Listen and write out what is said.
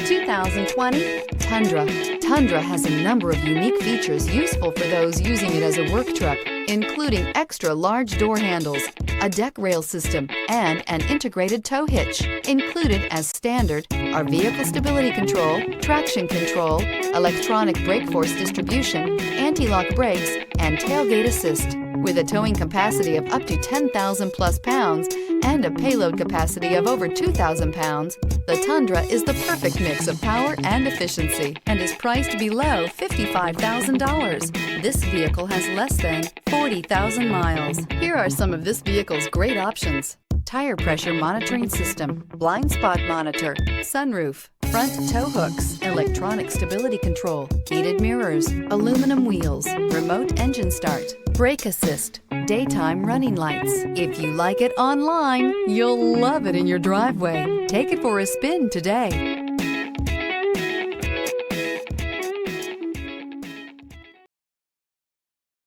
2020 Tundra. Tundra has a number of unique features useful for those using it as a work truck, including extra large door handles, a deck rail system, and an integrated tow hitch. Included as standard are vehicle stability control, traction control, electronic brake force distribution, anti-lock brakes, and tailgate assist. With a towing capacity of up to 10,000 plus pounds and a payload capacity of over 2,000 pounds, the Tundra is the perfect mix of power and efficiency and is priced below $55,000. This vehicle has less than 40,000 miles. Here are some of this vehicle's great options: tire pressure monitoring system, blind spot monitor, sunroof, front tow hooks, electronic stability control, heated mirrors, aluminum wheels, remote engine start, brake assist, daytime running lights. If you like it online, you'll love it in your driveway. Take it for a spin today.